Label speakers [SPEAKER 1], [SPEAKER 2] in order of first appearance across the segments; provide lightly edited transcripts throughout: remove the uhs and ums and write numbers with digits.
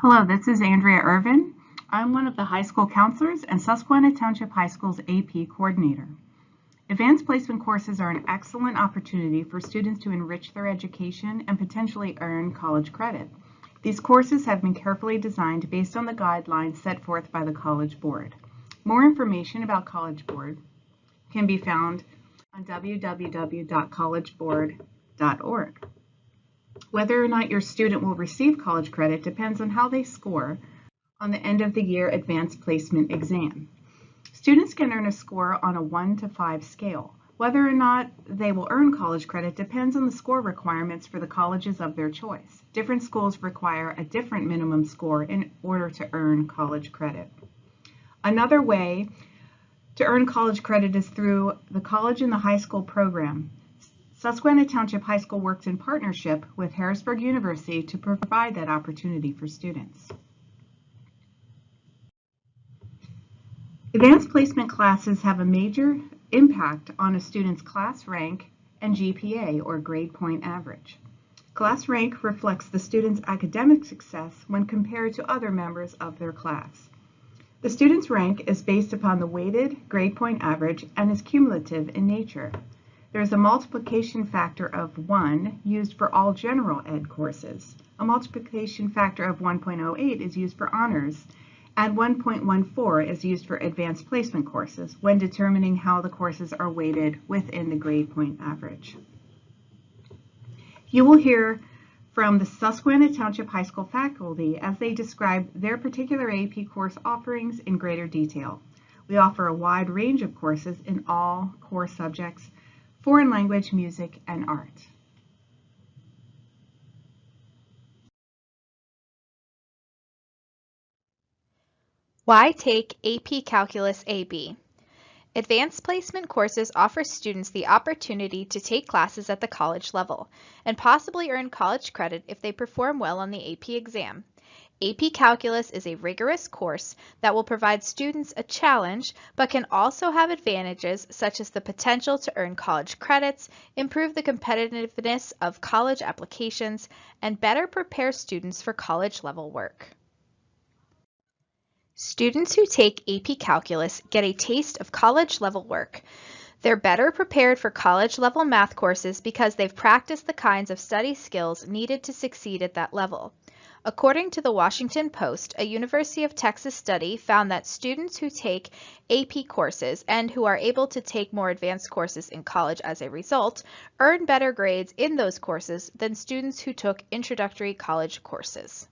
[SPEAKER 1] Hello, this is Andrea Irvin. I'm one of the high school counselors and Susquehanna Township High School's AP coordinator. Advanced placement courses are an excellent opportunity for students to enrich their education and potentially earn college credit. These courses have been carefully designed based on the guidelines set forth by the College Board. More information about College Board can be found on www.collegeboard.org. Whether or not your student will receive college credit depends on how they score on the end of the year advanced placement exam. Students can earn a score on a 1 to 5 scale. Whether or not they will earn college credit depends on the score requirements for the colleges of their choice. Different schools require a different minimum score in order to earn college credit. Another way to earn college credit is through the college and the high school program. Susquehanna Township High School works in partnership with Harrisburg University to provide that opportunity for students. Advanced placement classes have a major impact on a student's class rank and GPA, or grade point average. Class rank reflects the student's academic success when compared to other members of their class. The student's rank is based upon the weighted grade point average and is cumulative in nature. There is a multiplication factor of 1 used for all general ed courses. A multiplication factor of 1.08 is used for honors, and 1.14 is used for advanced placement courses when determining how the courses are weighted within the grade point average. You will hear from the Susquehanna Township High School faculty as they describe their particular AP course offerings in greater detail. We offer a wide range of courses in all core subjects: foreign language, music, and art.
[SPEAKER 2] Why take AP Calculus AB? Advanced placement courses offer students the opportunity to take classes at the college level and possibly earn college credit if they perform well on the AP exam. AP Calculus is a rigorous course that will provide students a challenge, but can also have advantages such as the potential to earn college credits, improve the competitiveness of college applications, and better prepare students for college level work. Students who take AP Calculus get a taste of college level work. They're better prepared for college level math courses because they've practiced the kinds of study skills needed to succeed at that level. According to the Washington Post, a University of Texas study found that students who take AP courses and who are able to take more advanced courses in college as a result earn better grades in those courses than students who took introductory college courses.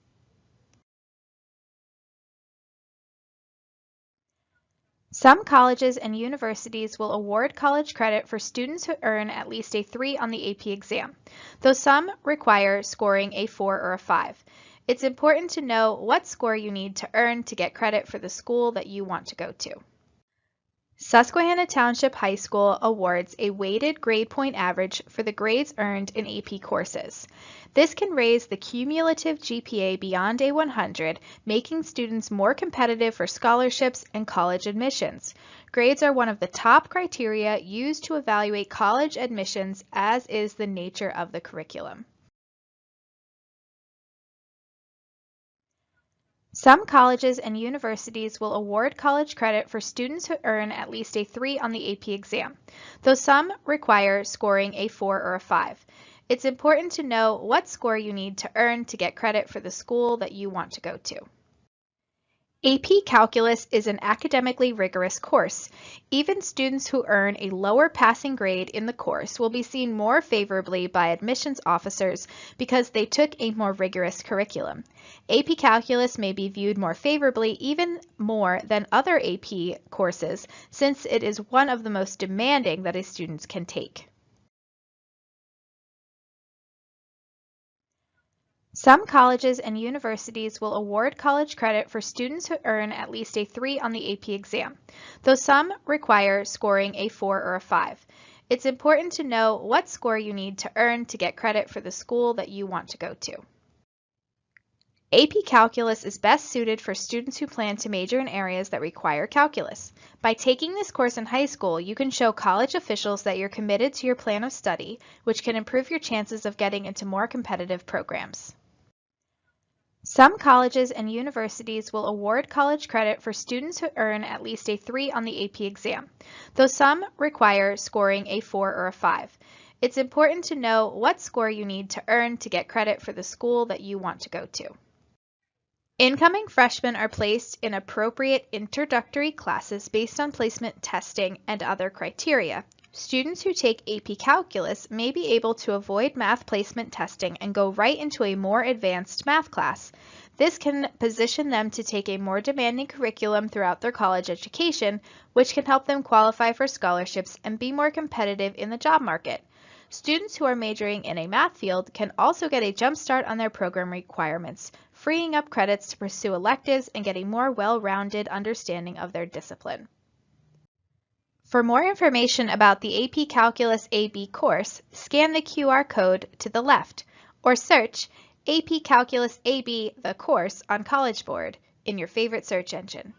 [SPEAKER 2] Some colleges and universities will award college credit for students who earn at least a 3 on the AP exam, though some require scoring a 4 or a 5. It's important to know what score you need to earn to get credit for the school that you want to go to. Susquehanna Township High School awards a weighted grade point average for the grades earned in AP courses. This can raise the cumulative GPA beyond a 100, making students more competitive for scholarships and college admissions. Grades are one of the top criteria used to evaluate college admissions, as is the nature of the curriculum. Some colleges and universities will award college credit for students who earn at least a 3 on the AP exam, though some require scoring a 4 or a 5. It's important to know what score you need to earn to get credit for the school that you want to go to. AP Calculus is an academically rigorous course. Even students who earn a lower passing grade in the course will be seen more favorably by admissions officers because they took a more rigorous curriculum. AP Calculus may be viewed more favorably, even more than other AP courses, since it is one of the most demanding that a student can take. Some colleges and universities will award college credit for students who earn at least a 3 on the AP exam, though some require scoring a 4 or a 5. It's important to know what score you need to earn to get credit for the school that you want to go to. AP Calculus is best suited for students who plan to major in areas that require calculus. By taking this course in high school, you can show college officials that you're committed to your plan of study, which can improve your chances of getting into more competitive programs. Some colleges and universities will award college credit for students who earn at least a 3 on the AP exam, though some require scoring a 4 or a 5. It's important to know what score you need to earn to get credit for the school that you want to go to. Incoming freshmen are placed in appropriate introductory classes based on placement testing and other criteria. Students who take AP Calculus may be able to avoid math placement testing and go right into a more advanced math class. This can position them to take a more demanding curriculum throughout their college education, which can help them qualify for scholarships and be more competitive in the job market. Students who are majoring in a math field can also get a jump start on their program requirements, freeing up credits to pursue electives and get a more well-rounded understanding of their discipline. For more information about the AP Calculus AB course, scan the QR code to the left or search AP Calculus AB, the course, on College Board in your favorite search engine.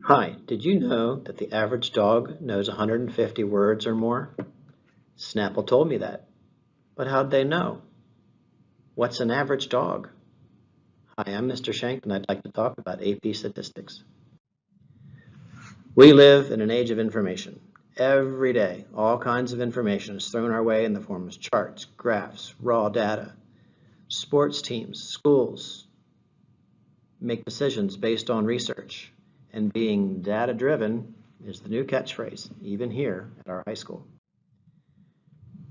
[SPEAKER 3] Hi, did you know that the average dog knows 150 words or more? Snapple told me that. But how'd they know? What's an average dog? Hi, I'm Mr. Shank, and I'd like to talk about AP statistics. We live in an age of information. Every day, all kinds of information is thrown our way in the form of charts, graphs, raw data. Sports teams, schools make decisions based on research. And being data-driven is the new catchphrase, even here at our high school.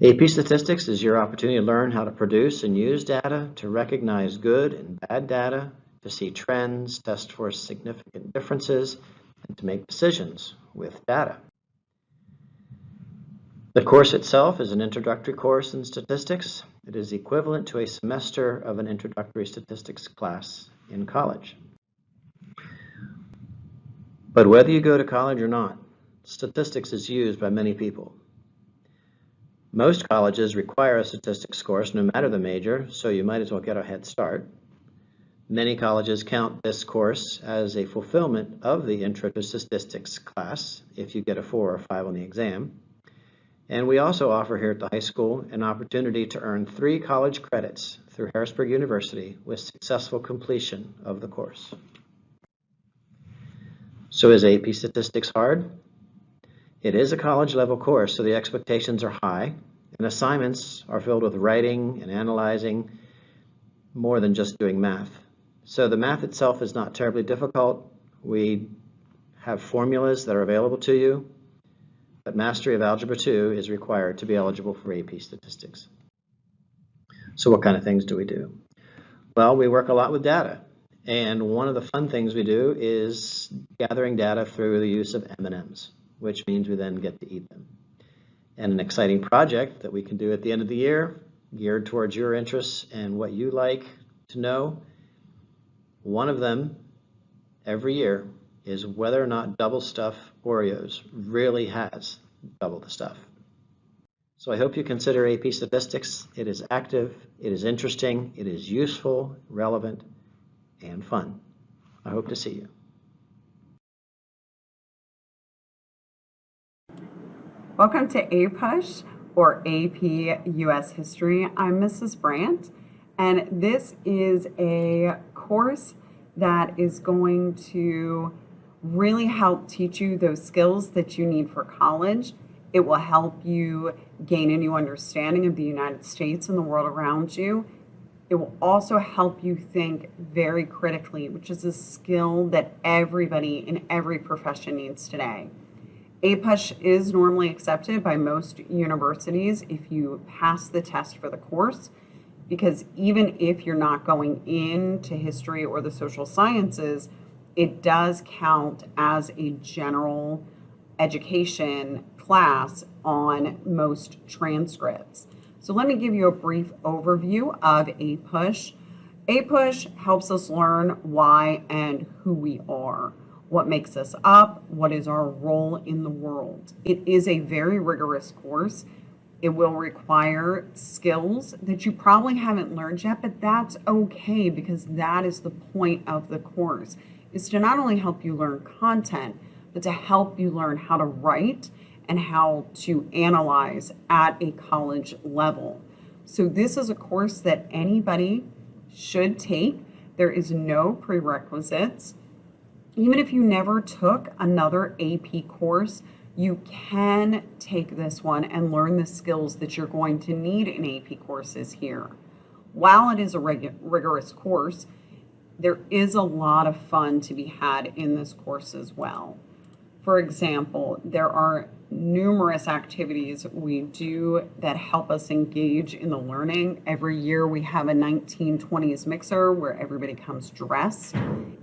[SPEAKER 3] AP Statistics is your opportunity to learn how to produce and use data to recognize good and bad data, to see trends, test for significant differences, and to make decisions with data. The course itself is an introductory course in statistics. It is equivalent to a semester of an introductory statistics class in college. But whether you go to college or not, statistics is used by many people. Most colleges require a statistics course no matter the major, so you might as well get a head start. Many colleges count this course as a fulfillment of the Intro to Statistics class if you get a 4 or 5 on the exam. And we also offer here at the high school an opportunity to earn 3 college credits through Harrisburg University with successful completion of the course. So is AP Statistics hard? It is a college level course, so the expectations are high, and assignments are filled with writing and analyzing more than just doing math. So the math itself is not terribly difficult. We have formulas that are available to you, but mastery of Algebra 2 is required to be eligible for AP Statistics. So what kind of things do we do? Well, we work a lot with data. And one of the fun things we do is gathering data through the use of M&Ms, which means we then get to eat them. And an exciting project that we can do at the end of the year, geared towards your interests and what you like to know. One of them every year is whether or not double stuff Oreos really has double the stuff. So I hope you consider AP Statistics. It is active, it is interesting, it is useful, relevant, and fun. I hope to see you.
[SPEAKER 4] Welcome to APUSH, or AP US History. I'm Mrs. Brandt, and this is a course that is going to really help teach you those skills that you need for college. It will help you gain a new understanding of the United States and the world around you. It will also help you think very critically, which is a skill that everybody in every profession needs today. APUSH is normally accepted by most universities if you pass the test for the course, because even if you're not going into history or the social sciences, it does count as a general education class on most transcripts. So let me give you a brief overview of APUSH. APUSH helps us learn why and who we are, what makes us up, what is our role in the world. It is a very rigorous course. It will require skills that you probably haven't learned yet, but that's okay because that is the point of the course, is to not only help you learn content, but to help you learn how to write and how to analyze at a college level. So this is a course that anybody should take. There is no prerequisites. Even if you never took another AP course, you can take this one and learn the skills that you're going to need in AP courses here. While it is a rigorous course, there is a lot of fun to be had in this course as well. For example, there are numerous activities we do that help us engage in the learning. Every year we have a 1920s mixer where everybody comes dressed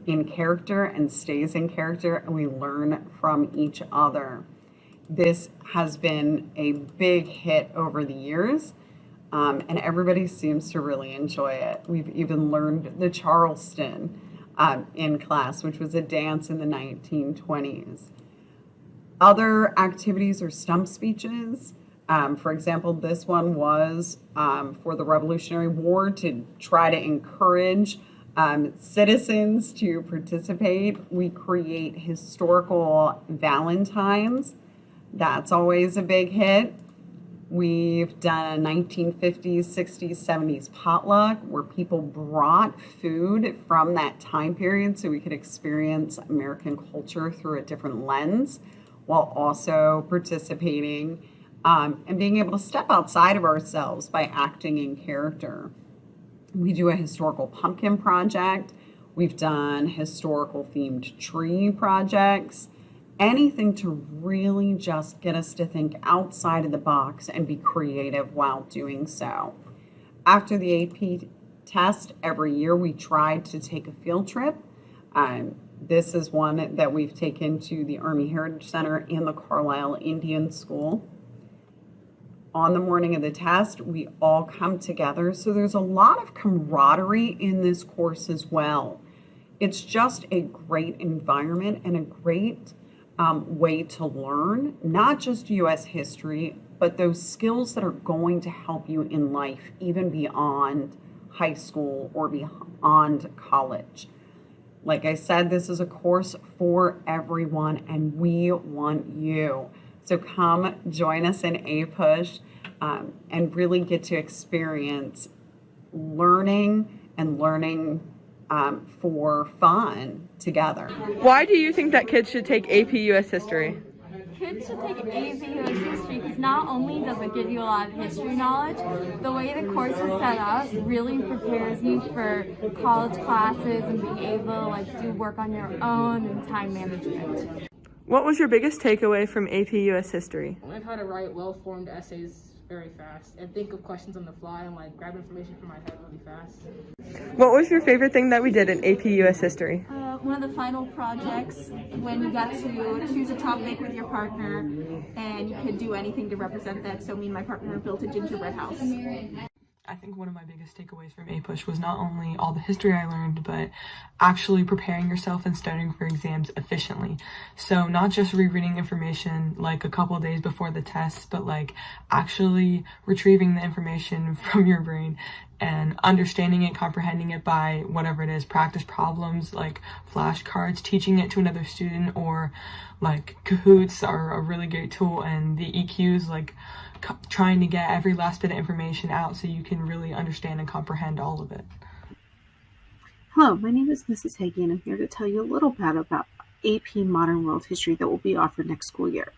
[SPEAKER 4] in character and stays in character, and we learn from each other. This has been a big hit over the years, and everybody seems to really enjoy it. We've even learned the Charleston in class, which was a dance in the 1920s. Other activities are stump speeches. For example, this one was for the Revolutionary War to try to encourage citizens to participate. We create historical valentines. That's always a big hit. We've done a 1950s, 60s, 70s potluck where people brought food from that time period so we could experience American culture through a different lens, while also participating and being able to step outside of ourselves by acting in character. We do a historical pumpkin project. We've done historical themed tree projects. Anything to really just get us to think outside of the box and be creative while doing so. After the AP test, every year we try to take a field trip. This is one that we've taken to the Army Heritage Center and the Carlisle Indian School. On the morning of the test, we all come together. So there's a lot of camaraderie in this course as well. It's just a great environment and a great way to learn, not just U.S. history, but those skills that are going to help you in life, even beyond high school or beyond college. Like I said, this is a course for everyone, and we want you. So come join us in APUSH and really get to experience learning for fun together.
[SPEAKER 5] Why do you think that kids should take AP US History?
[SPEAKER 6] Kids should take AP US History because not only does it give you a lot of history knowledge, the way the course is set up really prepares you for college classes and being able to do work on your own and time management.
[SPEAKER 5] What was your biggest takeaway from AP US History?
[SPEAKER 7] I learned how to write well-formed essays very fast and think of questions on the fly and grab information from my head really fast.
[SPEAKER 5] What was your favorite thing that we did in AP US History?
[SPEAKER 6] One of the final projects when you got to choose a topic with your partner and you could do anything to represent that. So me and my partner built a gingerbread house.
[SPEAKER 5] I think one of my biggest takeaways from APUSH was not only all the history I learned, but actually preparing yourself and studying for exams efficiently. So not just rereading information a couple of days before the test, but actually retrieving the information from your brain and understanding it, comprehending it by whatever it is, practice problems like flashcards, teaching it to another student, or Kahoots are a really great tool, and the EQs trying to get every last bit of information out so you can really understand and comprehend all of it.
[SPEAKER 8] Hello, my name is Mrs. Hagee, and I'm here to tell you a little bit about AP Modern World History that will be offered next school year.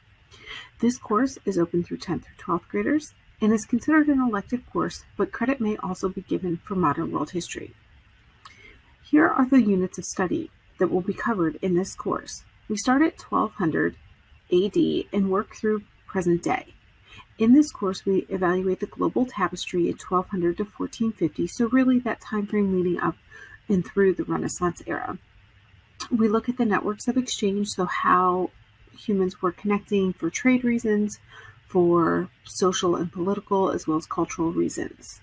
[SPEAKER 8] This course is open through 10th through 12th graders, and is considered an elective course, but credit may also be given for modern world history. Here are the units of study that will be covered in this course. We start at 1200 AD and work through present day. In this course, we evaluate the global tapestry at 1200 to 1450, so really that time frame leading up and through the Renaissance era. We look at the networks of exchange, so how humans were connecting for trade reasons, for social and political, as well as cultural reasons.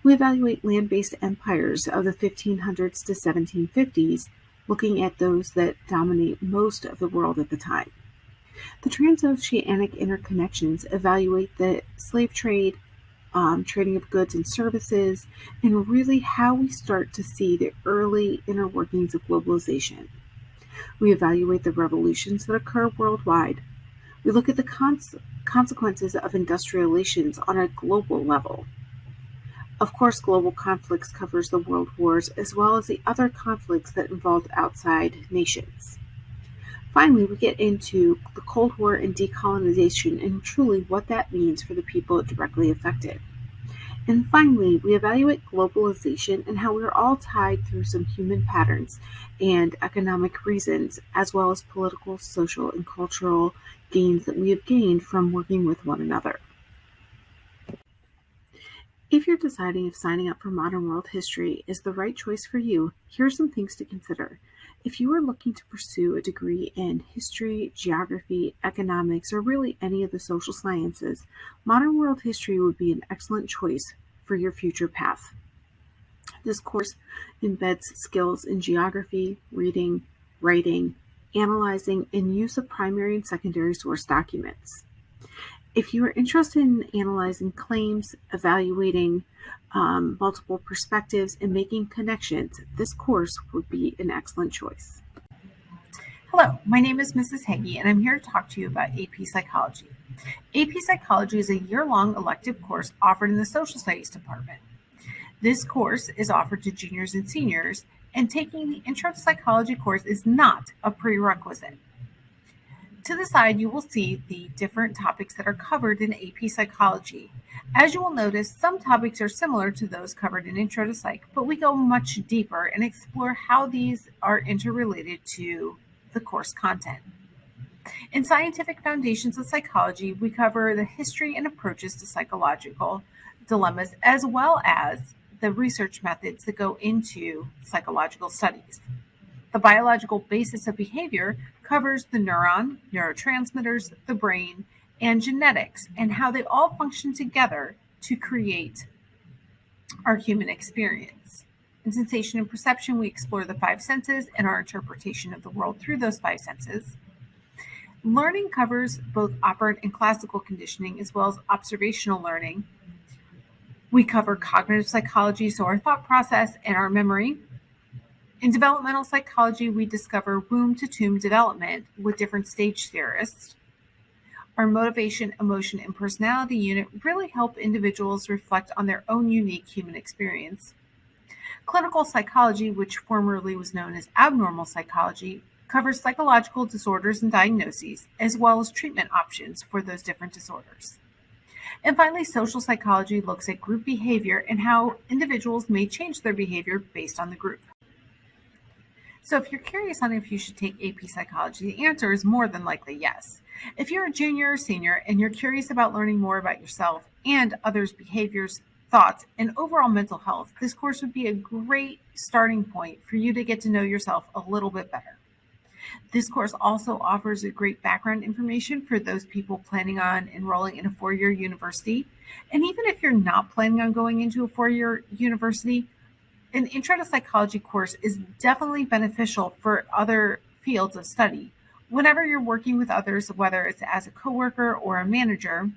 [SPEAKER 8] We evaluate land-based empires of the 1500s to 1750s, looking at those that dominate most of the world at the time. The transoceanic interconnections evaluate the slave trade, trading of goods and services, and really how we start to see the early inner workings of globalization. We evaluate the revolutions that occur worldwide. We look at the consequences of industrial relations on a global level. Of course, global conflicts covers the world wars as well as the other conflicts that involved outside nations. Finally, we get into the Cold War and decolonization and truly what that means for the people directly affected. And finally, we evaluate globalization and how we're all tied through some human patterns and economic reasons, as well as political, social, and cultural gains that we have gained from working with one another. If you're deciding if signing up for Modern World History is the right choice for you, here are some things to consider. If you are looking to pursue a degree in history, geography, economics, or really any of the social sciences, Modern World History would be an excellent choice for your future path. This course embeds skills in geography, reading, writing, analyzing, and use of primary and secondary source documents. If you are interested in analyzing claims, evaluating multiple perspectives, and making connections, this course would be an excellent choice. Hello, my name is Mrs. Hagee, and I'm here to talk to you about AP Psychology. AP Psychology is a year-long elective course offered in the Social Studies department. This course is offered to juniors and seniors, and taking the Intro to Psychology course is not a prerequisite. To the side, you will see the different topics that are covered in AP Psychology. As you will notice, some topics are similar to those covered in Intro to Psych, but we go much deeper and explore how these are interrelated to the course content. In Scientific Foundations of Psychology, we cover the history and approaches to psychological dilemmas, as well as the research methods that go into psychological studies. The biological basis of behavior covers the neuron, neurotransmitters, the brain, and genetics, and how they all function together to create our human experience. In sensation and perception, we explore the five senses and our interpretation of the world through those five senses. Learning covers both operant and classical conditioning, as well as observational learning. We cover cognitive psychology, so our thought process and our memory. In developmental psychology, we discover womb-to-tomb development with different stage theorists. Our motivation, emotion, and personality unit really help individuals reflect on their own unique human experience. Clinical psychology, which formerly was known as abnormal psychology, covers psychological disorders and diagnoses, as well as treatment options for those different disorders. And finally, social psychology looks at group behavior and how individuals may change their behavior based on the group. So if you're curious on if you should take AP Psychology, the answer is more than likely yes. If you're a junior or senior and you're curious about learning more about yourself and others' behaviors, thoughts, and overall mental health, this course would be a great starting point for you to get to know yourself a little bit better. This course also offers a great background information for those people planning on enrolling in a four-year university. And even if you're not planning on going into a four-year university, an Intro to Psychology course is definitely beneficial for other fields of study. Whenever you're working with others, whether it's as a coworker or a manager,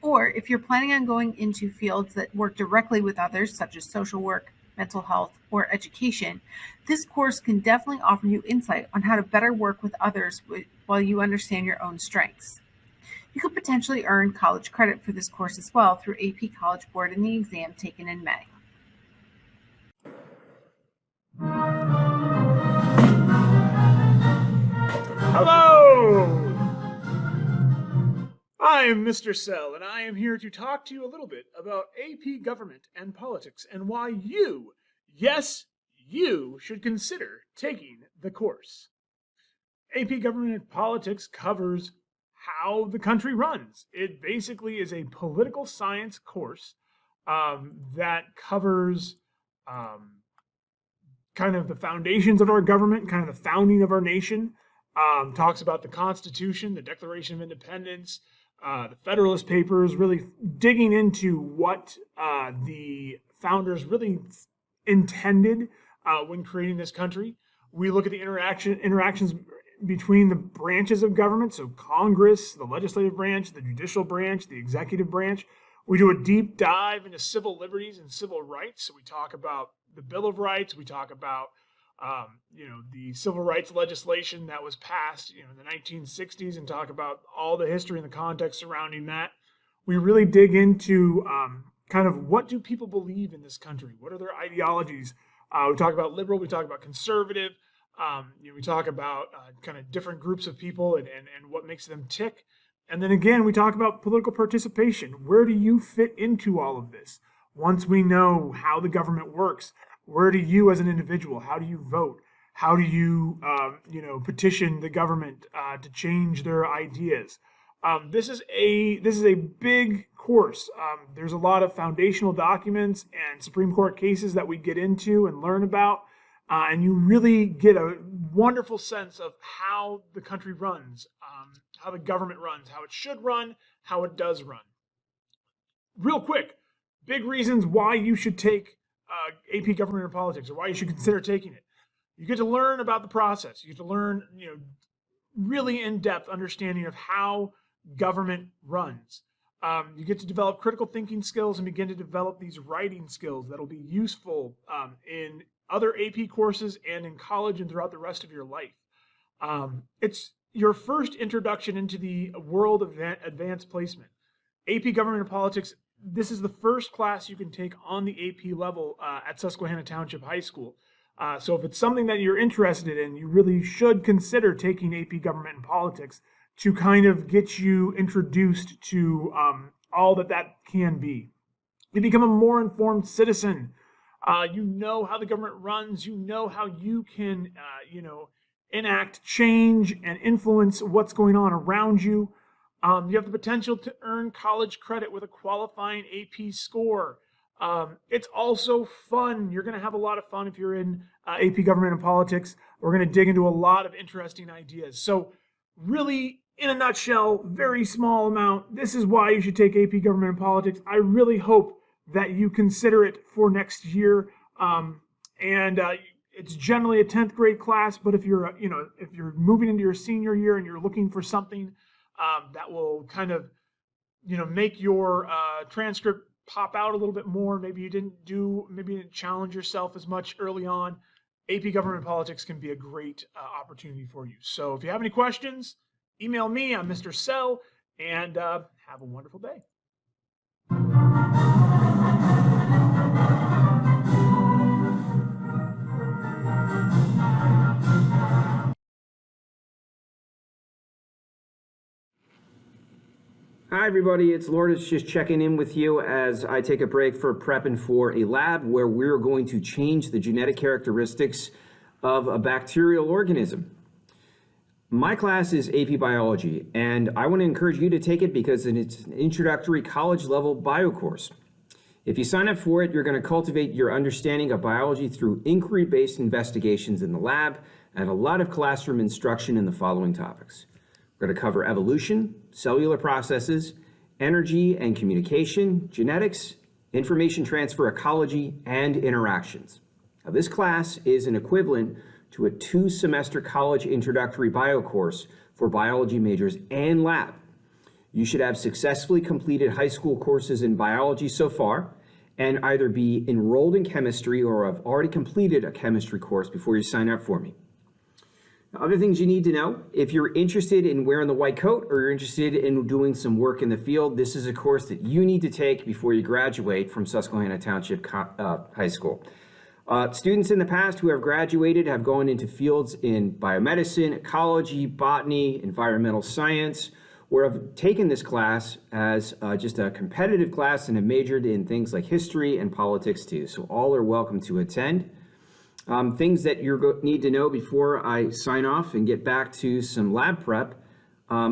[SPEAKER 8] or if you're planning on going into fields that work directly with others, such as social work, mental health, or education, this course can definitely offer you insight on how to better work with others while you understand your own strengths. You could potentially earn college credit for this course as well through AP College Board in the exam taken in May.
[SPEAKER 9] Hello! I'm Mr. Sell, and I am here to talk to you a little bit about AP Government and Politics and why you, yes, you, should consider taking the course. AP Government and Politics covers how the country runs. It basically is a political science course that covers kind of the foundations of our government, kind of the founding of our nation, talks about the Constitution, the Declaration of Independence, the Federalist Papers, really digging into what the founders really intended when creating this country. We look at the interactions between the branches of government, so Congress, the legislative branch, the judicial branch, the executive branch. We do a deep dive into civil liberties and civil rights. So we talk about the Bill of Rights. We talk about the civil rights legislation that was passed in the 1960s, and talk about all the history and the context surrounding that. We really dig into kind of what do people believe in this country? What are their ideologies? We talk about liberal. We talk about conservative. We talk about kind of different groups of people and what makes them tick. And then again, we talk about political participation. Where do you fit into all of this? Once we know how the government works, where do you as an individual, how do you vote? How do you, petition the government to change their ideas? This is a big course. There's a lot of foundational documents and Supreme Court cases that we get into and learn about. And you really get a wonderful sense of how the country runs, how the government runs, how it should run, how it does run. Real quick, big reasons why you should take AP Government and Politics, or why you should consider taking it. You get to learn about the process. You get to learn, really in-depth understanding of how government runs. You get to develop critical thinking skills and begin to develop these writing skills that'll be useful in other AP courses and in college and throughout the rest of your life. It's your first introduction into the world of advanced placement. AP Government and Politics, this is the first class you can take on the AP level at Susquehanna Township High School. So if it's something that you're interested in, you really should consider taking AP Government and Politics to kind of get you introduced to all that can be. You become a more informed citizen. You know how the government runs. You know how you can, enact change and influence what's going on around you. You have the potential to earn college credit with a qualifying AP score. It's also fun. You're going to have a lot of fun if you're in AP Government and Politics. We're going to dig into a lot of interesting ideas. So really, in a nutshell, very small amount, this is why you should take AP Government and Politics. I really hope that you consider it for next year. It's generally a 10th grade class, but if you're moving into your senior year and you're looking for something that will kind of, make your transcript pop out a little bit more, maybe you didn't challenge yourself as much early on, AP Government and Politics can be a great opportunity for you. So if you have any questions, email me. I'm Mr. Sell, and have a wonderful day.
[SPEAKER 10] Hi everybody, it's Lourdes just checking in with you as I take a break for prepping for a lab where we're going to change the genetic characteristics of a bacterial organism. My class is AP Biology, and I want to encourage you to take it because it's an introductory college-level bio course. If you sign up for it, you're going to cultivate your understanding of biology through inquiry-based investigations in the lab and a lot of classroom instruction in the following topics. We're going to cover evolution, cellular processes, energy and communication, genetics, information transfer ecology, and interactions. Now, this class is an equivalent to a 2-semester college introductory bio course for biology majors and lab. You should have successfully completed high school courses in biology so far and either be enrolled in chemistry or have already completed a chemistry course before you sign up for me. Other things you need to know, if you're interested in wearing the white coat or you're interested in doing some work in the field, this is a course that you need to take before you graduate from Susquehanna Township High School. Students in the past who have graduated have gone into fields in biomedicine, ecology, botany, environmental science, or have taken this class as just a competitive class and have majored in things like history and politics too. So all are welcome to attend. Things that you need to know before I sign off and get back to some lab prep.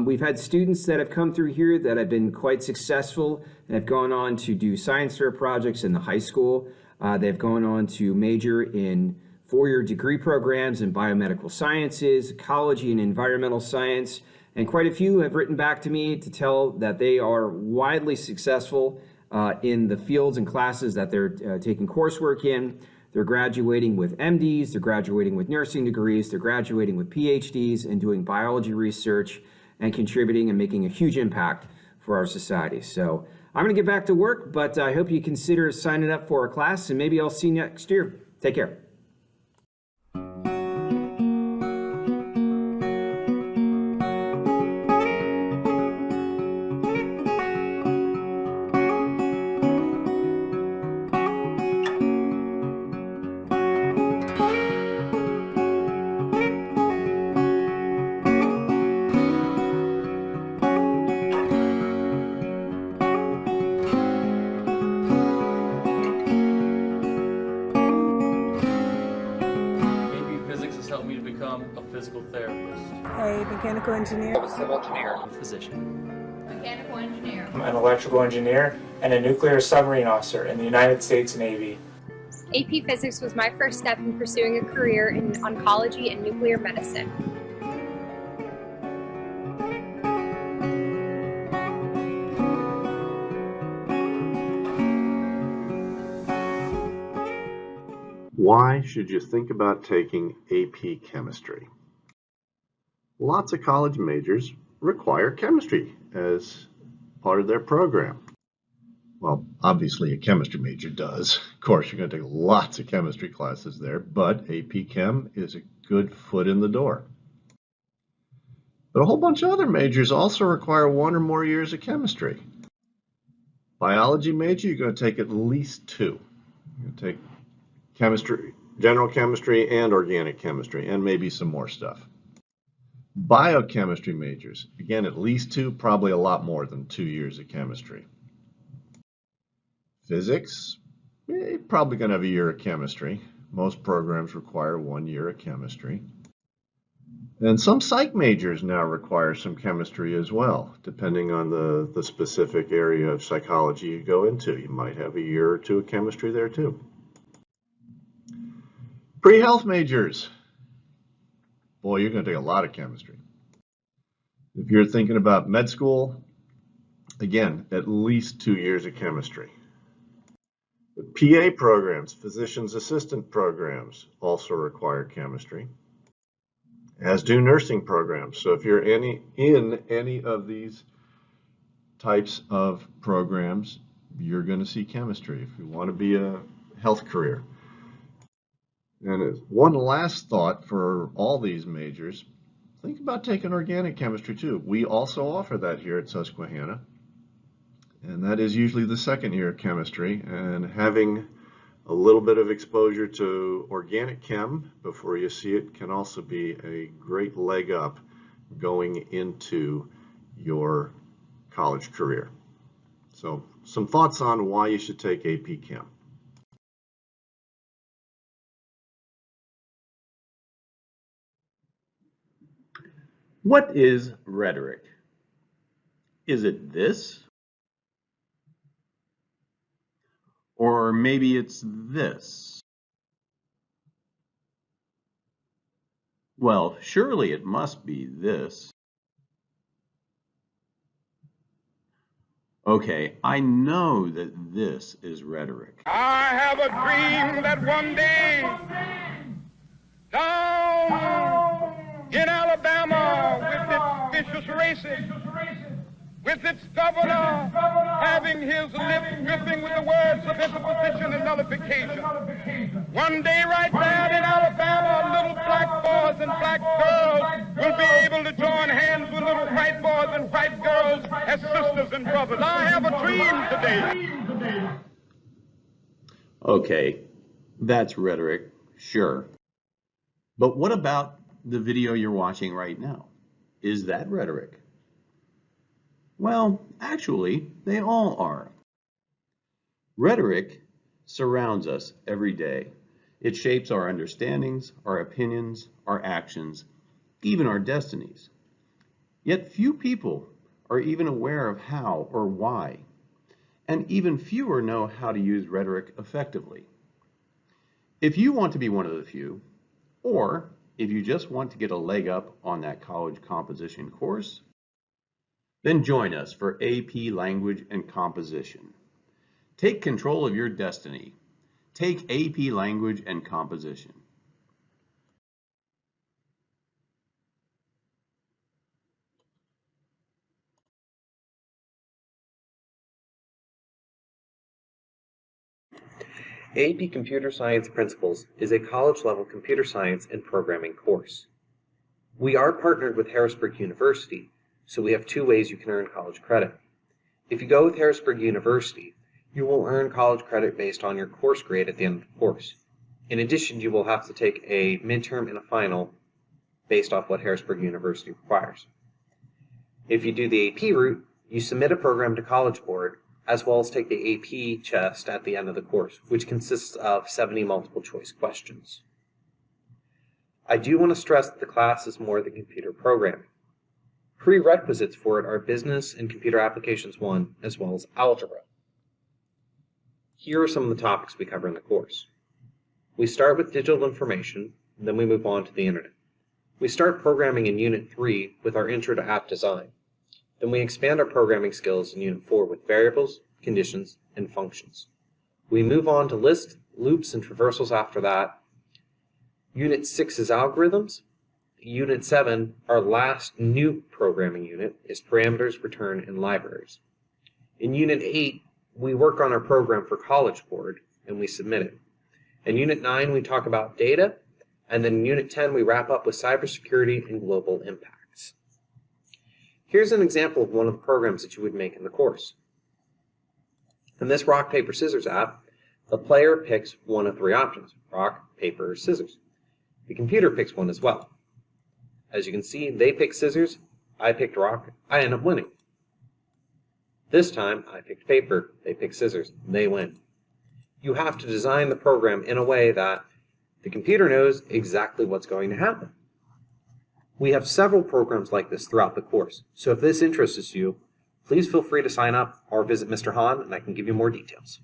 [SPEAKER 10] We've had students that have come through here that have been quite successful and have gone on to do science fair projects in the high school. They've gone on to major in four-year degree programs in biomedical sciences, ecology, and environmental science. And quite a few have written back to me to tell that they are widely successful in the fields and classes that they're taking coursework in. They're graduating with MDs, they're graduating with nursing degrees, they're graduating with PhDs and doing biology research and contributing and making a huge impact for our society. So I'm going to get back to work, but I hope you consider signing up for a class, and maybe I'll see you next year. Take care.
[SPEAKER 11] Me to become a physical therapist.
[SPEAKER 12] A mechanical engineer.
[SPEAKER 13] A civil engineer.
[SPEAKER 11] A physician.
[SPEAKER 14] Mechanical engineer.
[SPEAKER 15] An electrical engineer and a nuclear submarine officer in the United States Navy.
[SPEAKER 16] AP Physics was my first step in pursuing a career in oncology and nuclear medicine.
[SPEAKER 17] Why should you think about taking AP Chemistry? Lots of college majors require chemistry as part of their program. Well, obviously a chemistry major does. Of course, you're going to take lots of chemistry classes there, but AP Chem is a good foot in the door. But a whole bunch of other majors also require 1 or more years of chemistry. Biology major, you're going to take at least 2. You're going to take chemistry, general chemistry and organic chemistry, and maybe some more stuff. Biochemistry majors, again, at least 2, probably a lot more than 2 years of chemistry. Physics, you're probably going to have a year of chemistry. Most programs require 1 year of chemistry. And some psych majors now require some chemistry as well, depending on the specific area of psychology you go into. You might have a year or 2 of chemistry there too. Pre-health majors. Boy, you're going to take a lot of chemistry. If you're thinking about med school, again, at least 2 years of chemistry. The PA programs, physician's assistant programs, also require chemistry, as do nursing programs. So if you're in any of these types of programs, you're going to see chemistry if you want to be a health career. And one last thought for all these majors, think about taking organic chemistry too. We also offer that here at Susquehanna, and that is usually the second year of chemistry, and having a little bit of exposure to organic chem before you see it can also be a great leg up going into your college career. So some thoughts on why you should take AP Chem.
[SPEAKER 18] What is rhetoric? Is it this? Or maybe it's this? Well, surely it must be this. Okay, I know that this is rhetoric.
[SPEAKER 19] I have a dream that one day, down in Alabama, with its vicious races, with its governor having his lips dripping with the words of interposition and nullification. One day right there in Alabama, little black boys and black girls will be able to join hands with little white boys and white girls as sisters and brothers. I have a dream today.
[SPEAKER 18] Okay, that's rhetoric, sure. But what about the video you're watching right now? Is that rhetoric? Well, actually, they all are. Rhetoric surrounds us every day. It shapes our understandings, our opinions, our actions, even our destinies. Yet few people are even aware of how or why, and even fewer know how to use rhetoric effectively. If you want to be one of the few, or if you just want to get a leg up on that college composition course, then join us for AP Language and Composition. Take control of your destiny. Take AP Language and Composition.
[SPEAKER 13] AP Computer Science Principles is a college-level computer science and programming course. We are partnered with Harrisburg University, so we have two ways you can earn college credit. If you go with Harrisburg University, you will earn college credit based on your course grade at the end of the course. In addition, you will have to take a midterm and a final based off what Harrisburg University requires. If you do the AP route, you submit a program to College Board, as well as take the AP test at the end of the course, which consists of 70 multiple choice questions. I do want to stress that the class is more than computer programming. Prerequisites for it are Business and Computer Applications 1, as well as Algebra. Here are some of the topics we cover in the course. We start with digital information, then we move on to the internet. We start programming in Unit 3 with our Intro to App Design. Then we expand our programming skills in Unit 4 with variables, conditions, and functions. We move on to lists, loops, and traversals after that. Unit 6 is algorithms. Unit 7, our last new programming unit, is parameters, return, and libraries. In Unit 8, we work on our program for College Board, and we submit it. In Unit 9, we talk about data, and then in Unit 10, we wrap up with cybersecurity and global impacts. Here's an example of one of the programs that you would make in the course. In this rock, paper, scissors app, the player picks one of three options: rock, paper, or scissors. The computer picks one as well. As you can see, they picked scissors, I picked rock, I end up winning. This time, I picked paper, they picked scissors, and they win. You have to design the program in a way that the computer knows exactly what's going to happen. We have several programs like this throughout the course, so if this interests you, please feel free to sign up or visit Mr. Hahn and I can give you more details.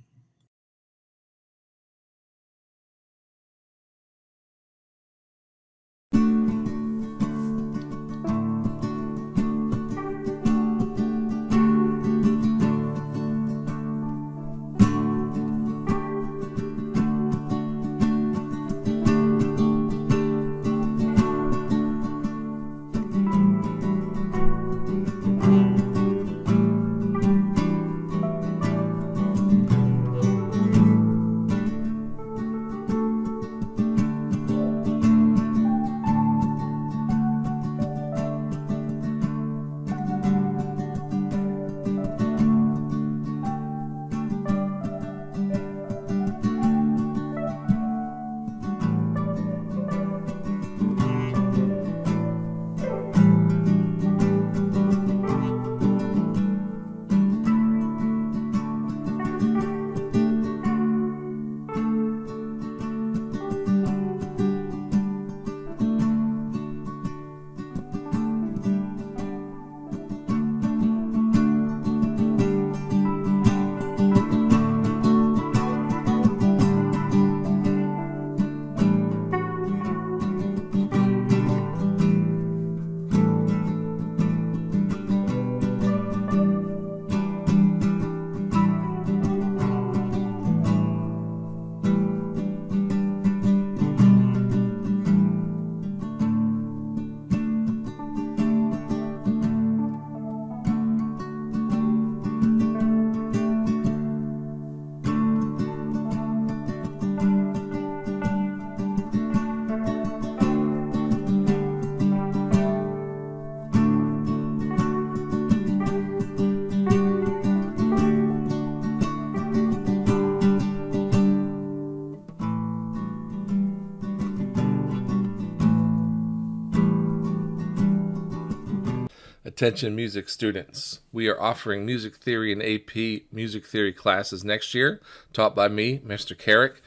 [SPEAKER 14] Attention music students, we are offering music theory and AP music theory classes next year, taught by me, Mr. Carrick.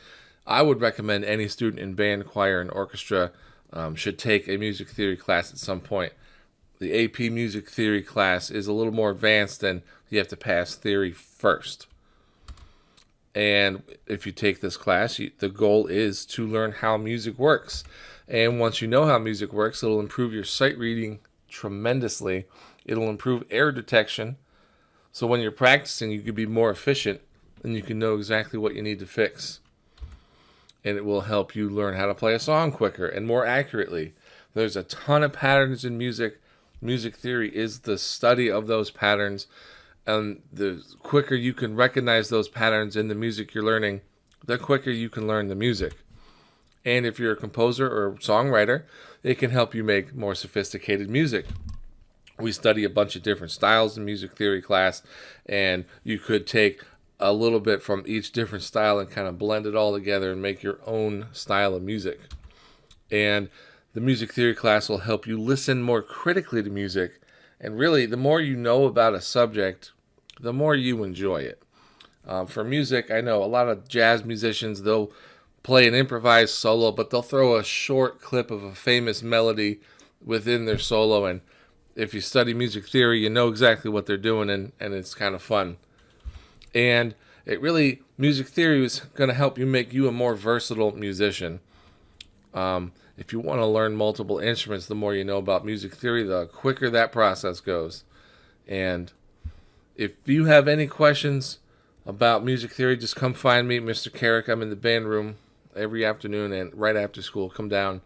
[SPEAKER 14] I would recommend any student in band, choir, and orchestra should take a music theory class at some point. The AP music theory class is a little more advanced, and you have to pass theory first. And if you take this class, the goal is to learn how music works. And once you know how music works, it'll improve your sight reading tremendously. It'll improve error detection. So when you're practicing, you can be more efficient and you can know exactly what you need to fix. And it will help you learn how to play a song quicker and more accurately. There's a ton of patterns in music. Music theory is the study of those patterns. And the quicker you can recognize those patterns in the music you're learning, the quicker you can learn the music. And if you're a composer or songwriter, it can help you make more sophisticated music. We study a bunch of different styles in music theory class, and you could take a little bit from each different style and kind of blend it all together and make your own style of music. And the music theory class will help you listen more critically to music. And really, the more you know about a subject, the more you enjoy it. For music, I know a lot of jazz musicians, they'll play an improvised solo, but they'll throw a short clip of a famous melody within their solo. And if you study music theory, you know exactly what they're doing, and it's kind of fun. And music theory is going to help you make you a more versatile musician. If you want to learn multiple instruments, the more you know about music theory, the quicker that process goes. And if you have any questions about music theory, just come find me, Mr. Carrick. I'm in the band room every afternoon and right after school. Come down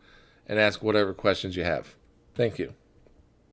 [SPEAKER 14] and ask whatever questions you have. Thank you.